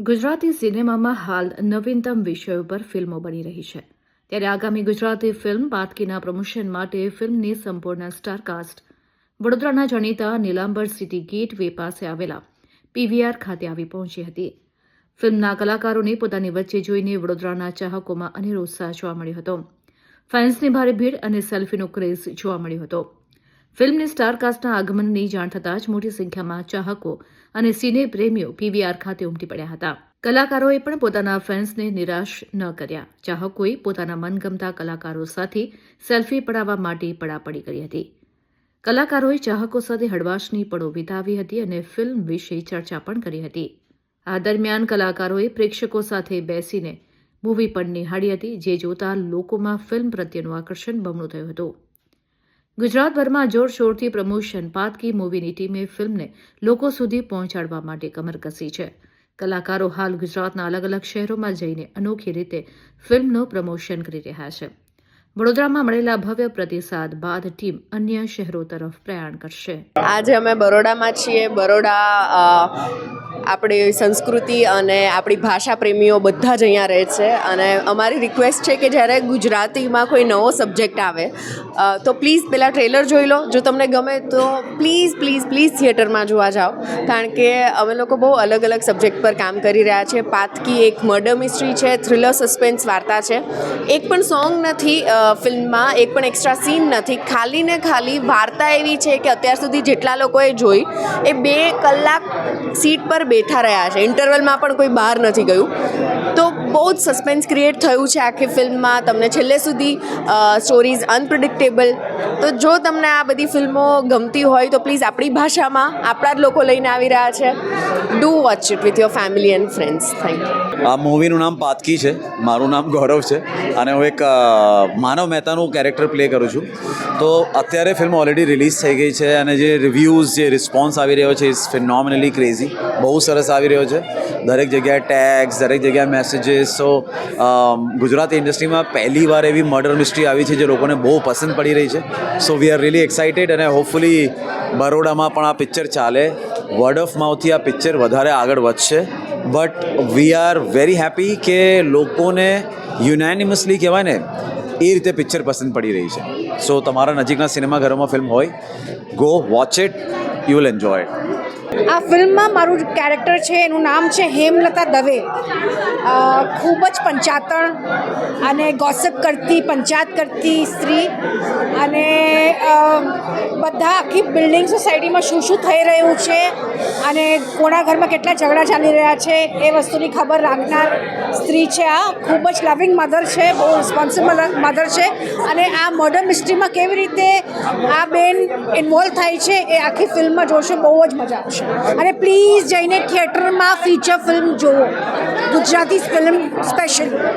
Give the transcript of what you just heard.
ગુજરાતી સિનેમામાં હાલ નવીનતમ વિષયો પર ફિલ્મો બની રહી છે ત્યારે આગામી ગુજરાતી ફિલ્મ પાતકીના પ્રમોશન માટે ફિલ્મની સંપૂર્ણ સ્ટારકાસ્ટ વડોદરાના જાણીતા નીલાંબર સિટી ગેટવે પાસે આવેલા પીવીઆર ખાતે આવી પહોંચી હતી. ફિલ્મના કલાકારોને પોતાની વચ્ચે જોઈને વડોદરાના ચાહકોમાં અનેરો ઉત્સાહ જોવા મળ્યો હતો. ફેન્સની ભારે ભીડ અને સેલ્ફીનો ક્રેઝ જોવા મળ્યો હતો. ફિલ્મની સ્ટારકાસ્ટના આગમનની જાણ થતાં જ મોટી સંખ્યામાં ચાહકો અને સિને પ્રેમીઓ પીવીઆર ખાતે ઉમટી પડ્યા હતા. કલાકારોએ પણ પોતાના ફેન્સને નિરાશ ન કર્યા. ચાહકોએ પોતાના મનગમતા કલાકારો સાથે સેલ્ફી પડાવવા માટે પડાપડી કરી હતી. કલાકારોએ ચાહકો સાથે હળવાશની પળો વિતાવી હતી અને ફિલ્મ વિશે ચર્ચા પણ કરી હતી. આ દરમિયાન કલાકારોએ પ્રેક્ષકો સાથે બેસીને મૂવી પણ નિહાળી હતી, જે જોતા લોકોમાં ફિલ્મ પ્રત્યેનું આકર્ષણ બમણું થયું હતું. ગુજરાતભરમાં જોરશોરથી પ્રમોશન પાતકી મૂવીની ટીમે ફિલ્મને લોકો સુધી પહોંચાડવા માટે કમર કસી છે. કલાકારો હાલ ગુજરાતના અલગ અલગ શહેરોમાં જઈને અનોખી રીતે ફિલ્મનું પ્રમોશન કરી રહ્યા છે. વડોદરામાં મળેલા ભવ્ય પ્રતિસાદ બાદ ટીમ અન્ય શહેરો તરફ પ્રયાણ કરશે. આજે અમે બરોડામાં છીએ. બરોડા આપણી સંસ્કૃતિ અને આપણી ભાષા પ્રેમીઓ બધા જ અહીંયા રહે છે અને અમારી રિક્વેસ્ટ છે કે જ્યારે ગુજરાતીમાં કોઈ નવો સબ્જેક્ટ આવે તો પ્લીઝ પહેલાં ટ્રેલર જોઈ લો. જો તમને ગમે તો પ્લીઝ પ્લીઝ પ્લીઝ થિયેટરમાં જોવા જાઓ, કારણ કે અમે લોકો બહુ અલગ અલગ સબ્જેક્ટ પર કામ કરી રહ્યા છે. પાતકી એક મર્ડર મિસ્ટ્રી છે, થ્રિલર સસ્પેન્સ વાર્તા છે. એક પણ સોંગ નથી ફિલ્મમાં, એક પણ એક્સ્ટ્રા સીન નથી. ખાલી ને ખાલી વાર્તા એવી છે કે અત્યાર સુધી જેટલા લોકોએ જોઈ એ 2 કલાક સીટ પર બેઠા રહ્યા છે. ઇન્ટરવલમાં પણ કોઈ બહાર નથી ગયું. તો બહુ જ સસ્પેન્સ ક્રિએટ થયું છે આખી ફિલ્મમાં. તમને છેલ્લે સુધી સ્ટોરીઝ અનપ્રિડિક્ટેબલ. તો જો તમને આ બધી ફિલ્મો ગમતી હોય તો પ્લીઝ આપણી ભાષામાં આપણા જ લોકો લઈને આવી રહ્યા છે. Do watch it with your family and friends. Thank you. આ મૂવીનું નામ પાતકી છે. મારું નામ ગૌરવ છે અને હું એક માનવ મહેતાનું કેરેક્ટર પ્લે કરું છું. તો અત્યારે ફિલ્મ ઓલરેડી રિલીઝ થઈ ગઈ છે અને જે રિવ્યૂઝ, જે રિસ્પોન્સ આવી રહ્યો છે ઇઝ ફિનોમિનલી ક્રેઝી. બહુ સરસ આવી રહ્યો છે. દરેક જગ્યાએ ટેગ્સ, દરેક જગ્યાએ મેસેજીસ. સો ગુજરાતી ઇન્ડસ્ટ્રીમાં પહેલી વાર એવી મર્ડર મિસ્ટ્રી આવી છે જે લોકોને બહુ પસંદ પડી રહી છે. સો વી આર રિયલી એક્સાઇટેડ અને હોપફુલી બરોડામાં પણ આ પિક્ચર ચાલે. વર્ડ ઓફ માઉથથી આ પિક્ચર વધારે આગળ વધશે. But we are very happy કે લોકોને યુનાનિમસલી કહેવાય ને એ રીતે પિક્ચર પસંદ પડી રહી છે. સો તમારા નજીકના સિનેમાઘરોમાં ફિલ્મ હોય, go watch it, you will enjoy it. આ ફિલ્મમાં મારું કેરેક્ટર છે, એનું નામ છે હેમલતા દવે. ખૂબ જ પંચાતણ અને ગોસિપ કરતી, પંચાયત કરતી સ્ત્રી અને બધા આખી બિલ્ડિંગ સોસાયટીમાં શું શું થઈ રહ્યું છે અને કોના ઘરમાં કેટલા ઝઘડા ચાલી રહ્યા છે એ વસ્તુની ખબર રાખનાર સ્ત્રી છે. આ ખૂબ જ લવિંગ મધર છે, બહુ રિસ્પોન્સિબલ મધર છે અને આ મર્ડર મિસ્ટ્રીમાં કેવી રીતે આ બેન ઇન્વોલ્વ થાય છે એ આખી ફિલ્મમાં જોશો, બહુ જ મજા આવશે. અને પ્લીઝ જઈને થિયેટરમાં ફીચર ફિલ્મ જુઓ, ગુજરાતી ફિલ્મ સ્પેશિયલી.